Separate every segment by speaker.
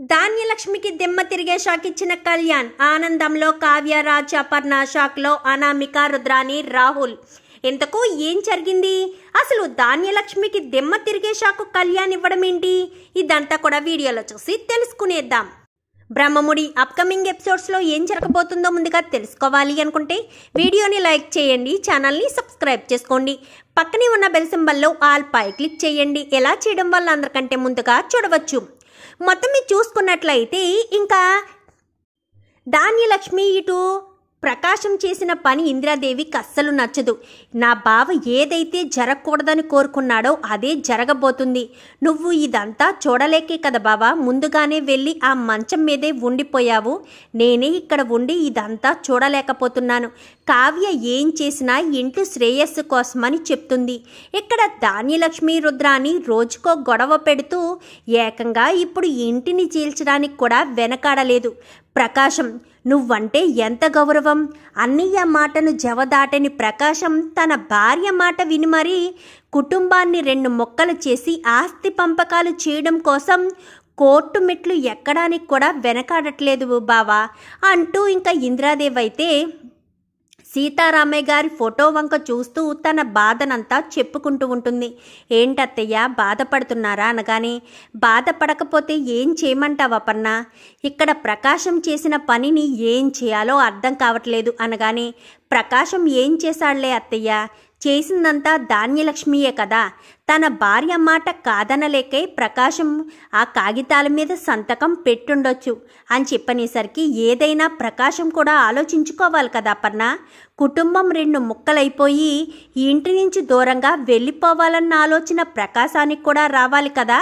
Speaker 1: ధాన్యలక్ష్మికి దిమ్మ తిరిగే షాక్ ఇచ్చిన కళ్యాణ్. ఆనందంలో కావ్య, రాజ్, అపర్ణ, షాక్లో అనామిక, రుద్రాని, రాహుల్. ఇంతకు ఏం జరిగింది? అసలు ధాన్యలక్ష్మికి దిమ్మ తిరిగే షాక్ కళ్యాణ్ ఇవ్వడం ఏంటి? ఇదంతా కూడా వీడియోలో చూసి తెలుసుకునేద్దాం. బ్రహ్మముడి అప్కమింగ్ ఎపిసోడ్స్లో ఏం జరగబోతుందో ముందుగా తెలుసుకోవాలి అనుకుంటే వీడియోని లైక్ చేయండి, ఛానల్ని సబ్స్క్రైబ్ చేసుకోండి, పక్కనే ఉన్న బెల్ సింబల్లో ఆల్ పై క్లిక్ చేయండి. ఎలా చేయడం వల్ల అందరికంటే ముందుగా చూడవచ్చు. మొత్తం మీరు చూసుకున్నట్లయితే ఇంకా ధాన్యలక్ష్మి ఇటు ప్రకాశం చేసిన పని ఇందిరాదేవికి అస్సలు నచ్చదు. నా బావ ఏదైతే జరగకూడదని కోరుకున్నాడో అదే జరగబోతుంది. నువ్వు ఇదంతా చూడలేకే కదా బావా, ముందుగానే వెళ్ళి ఆ మంచం మీదే ఉండిపోయావు. నేనే ఇక్కడ ఉండి ఇదంతా చూడలేకపోతున్నాను. కావ్య ఏం చేసినా ఇంట్లో శ్రేయస్సు కోసమని చెప్తుంది. ఇక్కడ ధాన్యలక్ష్మి, రుద్రాని రోజుకో గొడవ పెడుతూ ఏకంగా ఇప్పుడు ఇంటిని చీల్చడానికి కూడా వెనకాడలేదు. ప్రకాశం, నువ్వంటే ఎంత గౌరవం! అన్నయ్య మాటను జవదాటని ప్రకాశం తన భార్య మాట విని మరీ కుటుంబాన్ని 2 ముక్కలు చేసి ఆస్తి పంపకాలు చేయడం కోసం కోర్టు మెట్లు ఎక్కడానికి కూడా వెనకాడట్లేదు బావా అంటూ ఇంకా ఇందిరాదేవి అయితే సీతారామయ్య గారి ఫోటో వంక చూస్తూ తన బాధనంతా చెప్పుకుంటూ ఉంటుంది. ఏంటత్తయ్య బాధపడుతున్నారా అనగానే, బాధపడకపోతే ఏం చేయమంటావా పన్నా? ఇక్కడ ప్రకాశం చేసిన పనిని ఏం చేయాలో అర్థం కావట్లేదు అనగానే, ప్రకాశం ఏం చేశాడులే అత్తయ్య, చేసిందంతా ధాన్యలక్ష్మియే కదా. తన భార్య మాట కాదనలేకే ప్రకాశం ఆ కాగితాల మీద సంతకం పెట్టుండొచ్చు అని చెప్పనేసరికి, ఏదైనా ప్రకాశం కూడా ఆలోచించుకోవాలి కదా అపర్ణ. కుటుంబం 2 ముక్కలైపోయి ఈ ఇంటి నుంచి దూరంగా వెళ్ళిపోవాలన్న ఆలోచన ప్రకాశానికి కూడా రావాలి కదా.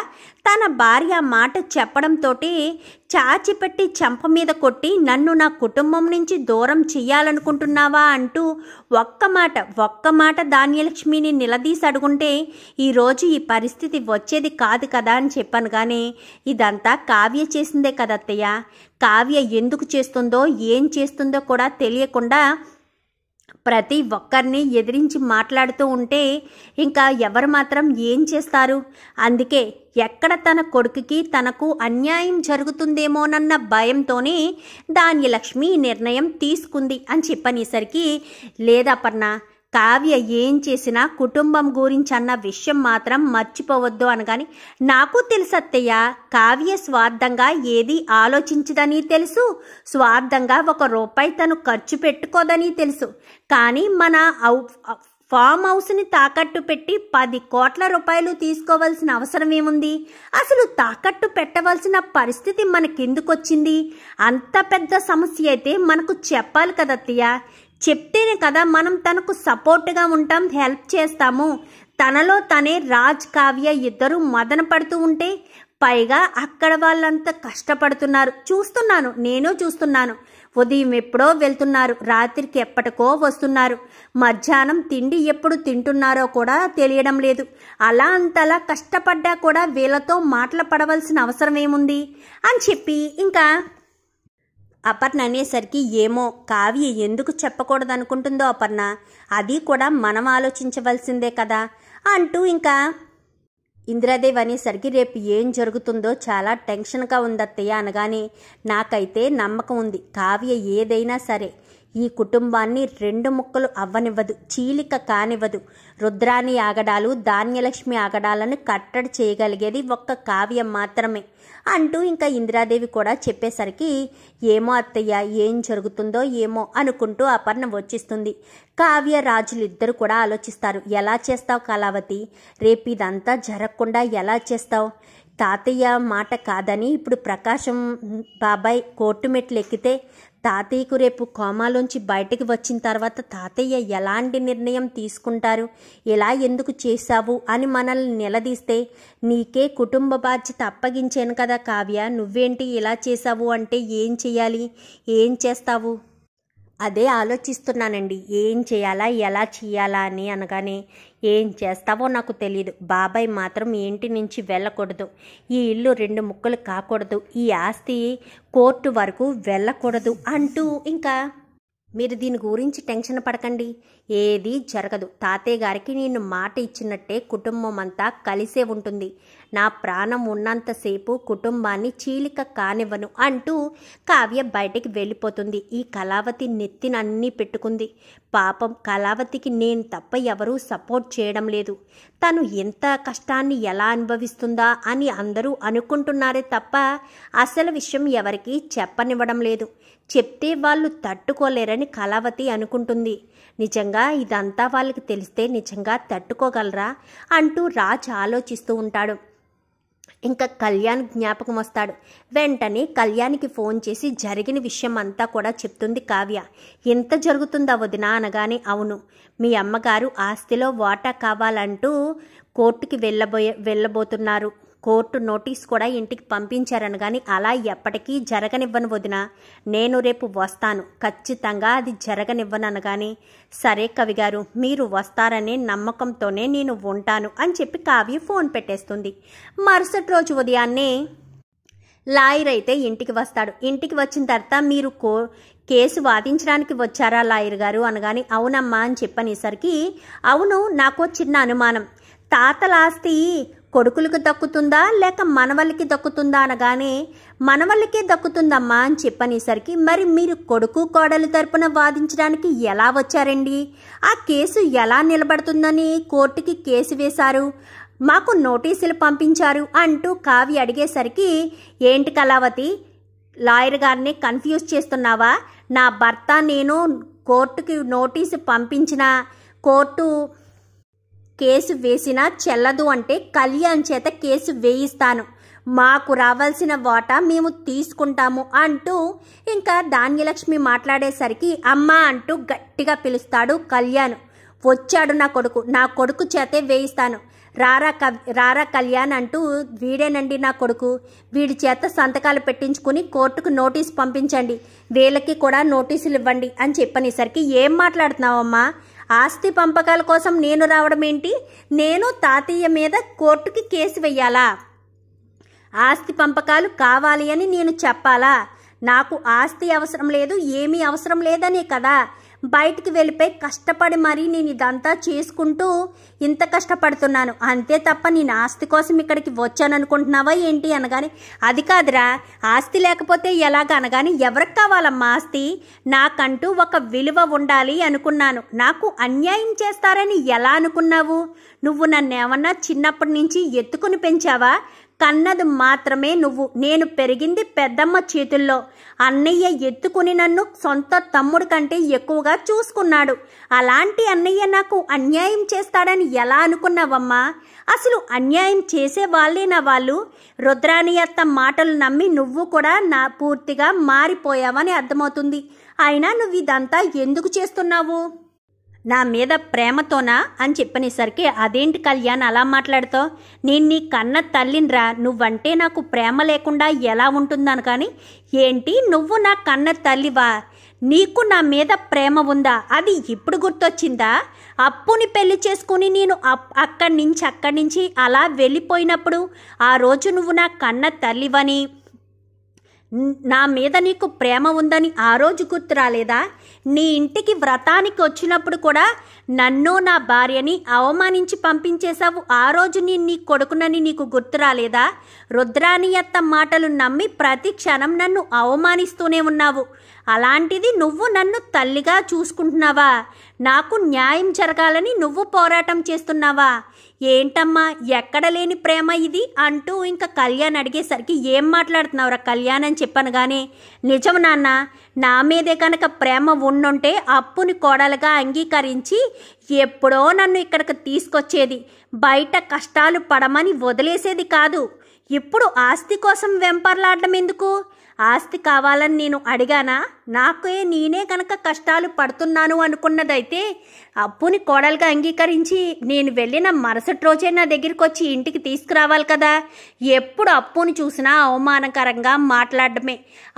Speaker 1: తన భార్య మాట చెప్పడంతో చాచిపెట్టి చెంప మీద కొట్టి నన్ను నా కుటుంబం నుంచి దూరం చెయ్యాలనుకుంటున్నావా అంటూ ఒక్క మాట ధాన్యలక్ష్మిని నిలదీసి అడుగుంటే ఈరోజు ఈ పరిస్థితి వచ్చేది కాదు కదా అని చెప్పాను. కానీ ఇదంతా కావ్య చేసిందే కదా అత్తయ్య. కావ్య ఎందుకు చేస్తుందో ఏం చేస్తుందో కూడా తెలియకుండా ప్రతి ఒక్కరిని ఎదిరించి మాట్లాడుతూ ఉంటే ఇంకా ఎవరు మాత్రం ఏం చేస్తారు? అందుకే ఎక్కడ తన కొడుకుకి తనకు అన్యాయం జరుగుతుందేమోనన్న భయంతోనే ధాన్యలక్ష్మి నిర్ణయం తీసుకుంది అని చెప్పనేసరికి, లేదపర్ణ, కావ్య ఏం చేసినా కుటుంబం గురించి అన్న విషయం మాత్రం మర్చిపోవద్దు అనగాని, నాకు తెలుసు అత్తయ్య, కావ్య స్వార్థంగా ఏది ఆలోచించదని తెలుసు, స్వార్థంగా 1 రూపాయి తను ఖర్చు పెట్టుకోదని తెలుసు. కానీ మన ఫామ్ హౌస్ని తాకట్టు పెట్టి 10 కోట్ల రూపాయలు తీసుకోవాల్సిన అవసరం ఏముంది? అసలు తాకట్టు పెట్టవలసిన పరిస్థితి మనకెందుకు వచ్చింది? అంత పెద్ద సమస్య అయితే మనకు చెప్పాలి కదా అత్తయ్య. చెప్తేనే కదా మనం తనకు సపోర్ట్గా ఉంటాం, హెల్ప్ చేస్తాము. తనలో తనే రాజ్, కావ్య ఇద్దరు మదన పడుతూ ఉంటే పైగా అక్కడ వాళ్ళంతా కష్టపడుతున్నారు. నేను చూస్తున్నాను. ఉదయం ఎప్పుడో వెళ్తున్నారు, రాత్రికి ఎప్పటికో వస్తున్నారు. మధ్యాహ్నం తిండి ఎప్పుడు తింటున్నారో కూడా తెలియడం లేదు. అలా అంతలా కష్టపడ్డా కూడా వీళ్ళతో మాటలు పడవలసిన అవసరం ఏముంది అని చెప్పి ఇంకా అపర్ణ అనేసరికి, ఏమో కావ్య ఎందుకు చెప్పకూడదు అనుకుంటుందో అపర్ణ, అది కూడా మనం ఆలోచించవలసిందే కదా అంటూ ఇంకా ఇందిరాదేవి అనేసరికి, రేపు ఏం జరుగుతుందో చాలా టెన్షన్గా ఉంది అత్తయ్య అనగానే, నాకైతే నమ్మకం ఉంది. కావ్య ఏదైనా సరే ఈ కుటుంబాన్ని 2 ముక్కలు అవ్వనివ్వదు, చీలిక కానివ్వదు. రుద్రాని ఆగడాలు, ధాన్యలక్ష్మి ఆగడాలను కట్టడి చేయగలిగేది ఒక్క కావ్య మాత్రమే అంటూ ఇంకా ఇందిరాదేవి కూడా చెప్పేసరికి, ఏమో అత్తయ్య ఏం జరుగుతుందో ఏమో అనుకుంటూ అపర్ణ వచ్చిస్తుంది. కావ్య, రాజులు ఇద్దరు కూడా ఆలోచిస్తారు. ఎలా చేస్తావు కళావతి? రేపు ఇదంతా జరగకుండా ఎలా చేస్తావు? తాతయ్య మాట కాదని ఇప్పుడు ప్రకాశం బాబాయ్ కోర్టు మెట్లు ఎక్కితే తాతయ్యకు రేపు కోమాలోంచి బయటకు వచ్చిన తర్వాత తాతయ్య ఎలాంటి నిర్ణయం తీసుకుంటారు? ఇలా ఎందుకు చేశావు అని మనల్ని నిలదీస్తే నీకే కుటుంబ బాధ్యత అప్పగించాను కదా కావ్య, నువ్వేంటి ఇలా చేశావు అంటే ఏం చెయ్యాలి? ఏం చేస్తావు? అదే ఆలోచిస్తున్నానండి, ఏం చేయాలా, ఎలా చేయాలా అని అనగానే, ఏం చేస్తావో నాకు తెలియదు. బాబాయ్ మాత్రం ఇంటి నుంచి వెళ్ళకూడదు, ఈ ఇల్లు 2 ముక్కలు కాకూడదు, ఈ ఆస్తి కోర్టు వరకు వెళ్ళకూడదు అంటూ ఇంకా, మీరు దీని గురించి టెన్షన్ పడకండి, ఏది జరగదు. తాతయ్య గారికి నేను మాట ఇచ్చినట్టే కుటుంబం అంతా కలిసే ఉంటుంది. నా ప్రాణం ఉన్నంతసేపు కుటుంబాన్ని చీలిక కానివ్వను అంటూ కావ్య బయటికి వెళ్ళిపోతుంది. ఈ కళావతి నెత్తినన్నీ పెట్టుకుంది. పాపం కళావతికి నేను తప్ప ఎవరూ సపోర్ట్ చేయడం లేదు. తను ఎంత కష్టాన్ని ఎలా అనుభవిస్తుందా అని అందరూ అనుకుంటున్నారే తప్ప అసలు విషయం ఎవరికీ చెప్పనివ్వడం లేదు. చెప్తే వాళ్ళు తట్టుకోలేరని కళావతి అనుకుంటుంది. నిజంగా ఇదంతా వాళ్ళకి తెలిస్తే నిజంగా తట్టుకోగలరా అంటూ రాజ్ ఆలోచిస్తూ ఉంటాడు. ఇంకా కళ్యాణ్ జ్ఞాపకం వస్తాడు. వెంటనే కళ్యాణ్కి ఫోన్ చేసి జరిగిన విషయం అంతా కూడా చెప్తుంది కావ్య. ఎంత జరుగుతుందా వదినా అనగానే, అవును, మీ అమ్మగారు ఆస్తిలో వాటా కావాలంటూ కోర్టుకి వెళ్ళబోతున్నారు. కోర్టు నోటీస్ కూడా ఇంటికి పంపించారనగాని అలా ఎప్పటికీ జరగనివ్వను వదినా, నేను రేపు వస్తాను, ఖచ్చితంగా అది జరగనివ్వను అనగాని, సరే కవిగారు, మీరు వస్తారనే నమ్మకంతోనే నేను ఉంటాను అని చెప్పి కావ్య ఫోన్ పెట్టేస్తుంది. మరుసటి రోజు ఉదయాన్నే లాయర్ అయితే ఇంటికి వస్తాడు. ఇంటికి వచ్చిన తర్వాత మీరు కేసు వాదించడానికి వచ్చారా లాయర్ గారు అనగాని, అవునమ్మా అని చెప్పనేసరికి, అవును, నాకు చిన్న అనుమానం, తాతల ఆస్తి కొడుకులకు దక్కుతుందా లేక మనవళ్ళకి దక్కుతుందా అనగానే, మనవళ్ళకే దక్కుతుందమ్మా అని చెప్పనేసరికి, మరి మీరు కొడుకు కోడలు తరపున వాదించడానికి ఎలా వచ్చారండి? ఆ కేసు ఎలా నిలబడుతుందని కోర్టుకి కేసు వేశారు, మాకు నోటీసులు పంపించారు అంటూ కావ్య అడిగేసరికి, ఏంటి కళావతి, లాయర్ గారిని కన్ఫ్యూజ్ చేస్తున్నావా? నా భర్త నేను కోర్టుకి నోటీసు పంపించిన కోర్టు కేసు వేసినా చెల్లదు అంటే కళ్యాణ్ చేత కేసు వేయిస్తాను, మాకు రావాల్సిన వాటా మేము తీసుకుంటాము అంటూ ఇంకా ధాన్యలక్ష్మి మాట్లాడేసరికి, అమ్మ అంటూ గట్టిగా పిలుస్తాడు కళ్యాణ్. వచ్చాడు నా కొడుకు చేతే వేయిస్తాను, రారా కళ్యాణ్ అంటూ, వీడేనండి నా కొడుకు, వీడి చేత సంతకాలు పెట్టించుకుని కోర్టుకు నోటీసు పంపించండి, వీళ్ళకి కూడా నోటీసులు ఇవ్వండి అని చెప్పనేసరికి, ఏం మాట్లాడుతున్నావమ్మా, ఆస్తి పంపకాల కోసం నేను రావడం ఏంటి? నేను తాతయ్య మీద కోర్టుకి కేసు వెయ్యాలా? ఆస్తి పంపకాలు కావాలి అని నేను చెప్పాలా? నాకు ఆస్తి అవసరం లేదు, ఏమీ అవసరం లేదనే కదా బయటికి వెళ్ళిపోయి కష్టపడి మరీ నేను ఇదంతా చేసుకుంటూ ఇంత కష్టపడుతున్నాను, అంతే తప్ప నేను ఆస్తి కోసం ఇక్కడికి వచ్చాననుకుంటున్నావా ఏంటి అనగానే, అది కాదురా, ఆస్తి లేకపోతే ఎలాగ అనగానే, ఎవరికి కావాలమ్మా ఆస్తి? నాకంటూ ఒక విలువ ఉండాలి అనుకున్నాను, నాకు అన్యాయం చేస్తారని ఎలా అనుకున్నావు? నువ్వు నన్నేమన్నా చిన్నప్పటి నుంచి ఎత్తుకుని పెంచావా? కన్నది మాత్రమే నువ్వు, నేను పెరిగింది పెద్దమ్మ చేతుల్లో, అన్నయ్య ఎత్తుకుని నన్ను సొంత తమ్ముడు కంటే ఎక్కువగా చూసుకున్నాడు, అలాంటి అన్నయ్య నాకు అన్యాయం చేస్తాడని ఎలా అనుకున్నావమ్మా? అసలు అన్యాయం చేసే వాళ్ళేనా వాళ్ళు? రుద్రాణి అత్త మాటలు నమ్మి నువ్వు కూడా నా పూర్తిగా మారిపోయావని అర్థమవుతుంది, అయినా నువ్వు ఇదంతా ఎందుకు చేస్తున్నావు? నా మీద ప్రేమతోనా అని చెప్పనేసరికి, అదేంటి కళ్యాణ్ అలా మాట్లాడుతావు, నేను నీ కన్న తల్లినిరా, నువ్వంటే నాకు ప్రేమ లేకుండా ఎలా ఉంటుందని కానీ, ఏంటి నువ్వు నా కన్న తల్లివా? నీకు నా మీద ప్రేమ ఉందా? అది ఇప్పుడు గుర్తొచ్చిందా? అప్పుని పెళ్లి చేసుకుని నేను అక్కడి నుంచి అలా వెళ్ళిపోయినప్పుడు ఆ రోజు నువ్వు నా కన్న తల్లివని, నా మీద నీకు ప్రేమ ఉందని ఆ రోజు గుర్తు రాలేదా? నీ ఇంటికి వ్రతానికి వచ్చినప్పుడు కూడా నన్ను నా భార్యని అవమానించి పంపించేశావు, ఆ రోజు నేను నీ కొడుకునని నీకు గుర్తు రాలేదా? రుద్రాణి అత్త మాటలు నమ్మి ప్రతి క్షణం నన్ను అవమానిస్తూనే ఉన్నావు, అలాంటిది నువ్వు నన్ను తల్లిగా చూసుకుంటున్నావా? నాకు న్యాయం జరగాలని నువ్వు పోరాటం చేస్తున్నావా? ఏంటమ్మా ఎక్కడ లేని ప్రేమ ఇది అంటూ ఇంకా కళ్యాణ్ అడిగేసరికి, ఏం మాట్లాడుతున్నావురా కళ్యాణ్ అని చెప్పనగానే, నిజం నాన్న, నా మీదే కనుక ప్రేమ ఉండుంటే అప్పుని కోడలుగా అంగీకరించి ఎప్పుడో నన్ను ఇక్కడికి తీసుకొచ్చేది, బయట కష్టాలు పడమని వదిలేసేది కాదు. ఇప్పుడు ఆస్తి కోసం వెంపర్లాడడం ఎందుకు? ఆస్తి కావాలని నేను అడిగానా? నేనే కనుక కష్టాలు పడుతున్నాను అనుకున్నదైతే అప్పుని కోడలుగా అంగీకరించి నేను వెళ్ళిన మరుసటి రోజే నా దగ్గరికి వచ్చి ఇంటికి తీసుకురావాలి కదా. ఎప్పుడు అప్పుని చూసినా అవమానకరంగా మాట్లాడడమే,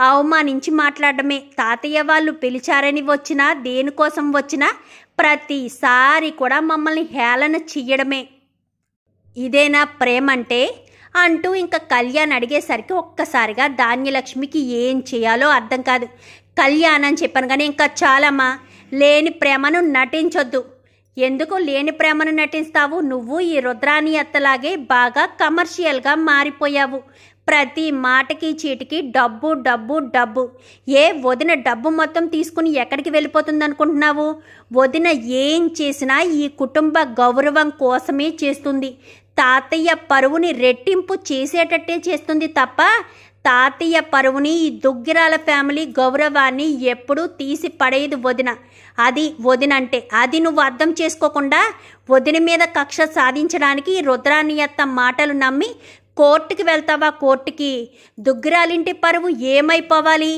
Speaker 1: అవమానించి మాట్లాడడమే. తాతయ్య వాళ్ళు పిలిచారని వచ్చినా, దేనికోసం వచ్చినా ప్రతిసారి కూడా మమ్మల్ని హేళన చెయ్యడమే. ఇదేనా ప్రేమంటే అంటూ ఇంకా కళ్యాణ్ అడిగేసరికి ఒక్కసారిగా ధాన్యలక్ష్మికి ఏం చేయాలో అర్థం కాదు. కళ్యాణ్ అని చెప్పాను కానీ, ఇంకా చాలమ్మా, లేని ప్రేమను నటించొద్దు, ఎందుకు లేని ప్రేమను నటిస్తావు? నువ్వు ఈ రుద్రాణి అత్తలాగే బాగా కమర్షియల్గా మారిపోయావు. ప్రతి మాటకి చీటికి డబ్బు డబ్బు డబ్బు. వదిన డబ్బు మొత్తం తీసుకుని ఎక్కడికి వెళ్ళిపోతుంది అనుకుంటున్నావు? వదిన ఏం చేసినా ఈ కుటుంబ గౌరవం కోసమే చేస్తుంది. తాతయ్య పరువుని రెట్టింపు చేసేటట్టే చేస్తుంది తప్ప తాతయ్య పరువుని, ఈ దుగ్గిరాల ఫ్యామిలీ గౌరవాన్ని ఎప్పుడూ తీసి పడేది వదిన. అది వదినంటే. అది నువ్వు అర్థం చేసుకోకుండా వదిన మీద కక్ష సాధించడానికి రుద్రాణి అత్త మాటలు నమ్మి కోర్టుకి వెళ్తావా? కోర్టుకి దుగ్గిరాలింటి పరువు ఏమైపోవాలి?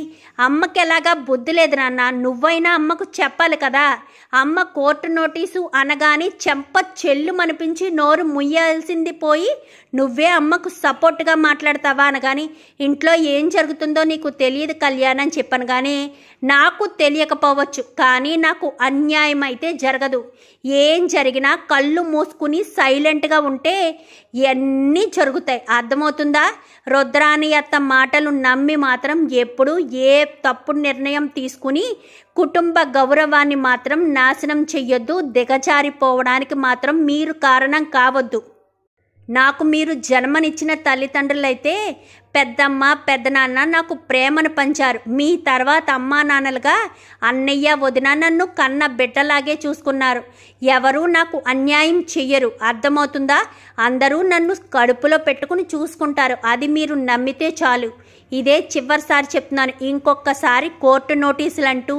Speaker 1: అమ్మకి ఎలాగా బుద్ధి లేదు నాన్న. నువ్వైనా అమ్మకు చెప్పాలి కదా. అమ్మ కోర్టు నోటీసు అనగానే చెంప చెల్లుమనిపించి నోరు ముయ్యాల్సింది పోయి నువ్వే అమ్మకు సపోర్ట్గా మాట్లాడతావా అనగాని ఇంట్లో ఏం జరుగుతుందో నీకు తెలియదు కళ్యాణ్ అని చెప్పాను. కానీ నాకు తెలియకపోవచ్చు, కానీ నాకు అన్యాయం అయితే జరగదు. ఏం జరిగినా కళ్ళు మూసుకుని సైలెంట్గా ఉంటే ఎన్నీ జరుగుతాయి. అర్థమవుతుందా? రుద్రాణి అత్త మాటలు నమ్మి మాత్రం ఎప్పుడు ఏ తప్పుడు నిర్ణయం తీసుకుని కుటుంబ గౌరవాన్ని మాత్రం నాశనం చెయ్యొద్దు. దిగజారిపోవడానికి మాత్రం మీరు కారణం కావద్దు. నాకు మీరు జన్మనిచ్చిన తల్లిదండ్రులైతే పెద్దమ్మ పెద్దనాన్న నాకు ప్రేమను పంచారు. మీ తర్వాత అమ్మా నాన్నలుగా అన్నయ్య వదిన నన్ను కన్న బిడ్డలాగే చూసుకున్నారు. ఎవరూ నాకు అన్యాయం చెయ్యరు. అర్థమవుతుందా? అందరూ నన్ను కడుపులో పెట్టుకుని చూసుకుంటారు. అది మీరు నమ్మితే చాలు. ఇదే చివరిసారి చెప్తున్నాను. ఇంకొకసారి కోర్టు నోటీసులంటూ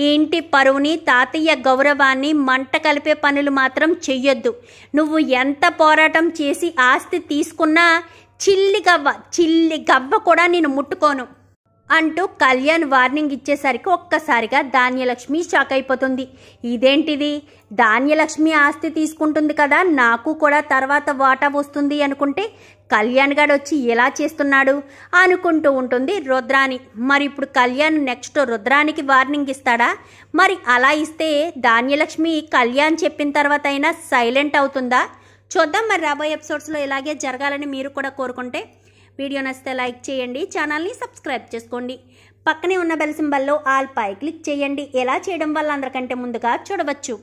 Speaker 1: ఈ ఇంటి పరువుని, తాతయ్య గౌరవాన్ని మంట కలిపే పనులు మాత్రం చెయ్యొద్దు. నువ్వు ఎంత పోరాటం చేసి ఆస్తి తీసుకున్నా చిల్లి గవ్వ కూడా నేను ముట్టుకోను అంటూ కళ్యాణ్ వార్నింగ్ ఇచ్చేసరికి ఒక్కసారిగా ధాన్యలక్ష్మి షాక్ అయిపోతుంది. ఇదేంటిది? ధాన్యలక్ష్మి ఆస్తి తీసుకుంటుంది కదా, నాకు కూడా తర్వాత వాటా వస్తుంది అనుకుంటే కళ్యాణ్ గారు వచ్చి ఎలా చేస్తున్నాడు అనుకుంటూ ఉంటుంది రుద్రాణి. మరి ఇప్పుడు కళ్యాణ్ నెక్స్ట్ రుద్రానికి వార్నింగ్ ఇస్తాడా? మరి అలా ఇస్తే ధాన్యలక్ష్మి కళ్యాణ్ చెప్పిన తర్వాత అయినా సైలెంట్ అవుతుందా? చూద్దాం. మరి రాబోయే ఎపిసోడ్స్లో ఇలాగే జరగాలని మీరు కూడా కోరుకుంటే వీడియో నచ్చితే లైక్ చేయండి, ఛానల్ని సబ్స్క్రైబ్ చేసుకోండి, పక్కనే ఉన్న బెల్ సింబల్లో ఆల్ పై క్లిక్ చేయండి. ఎలా చేయడం వల్ల అందరికంటే ముందుగా చూడవచ్చు.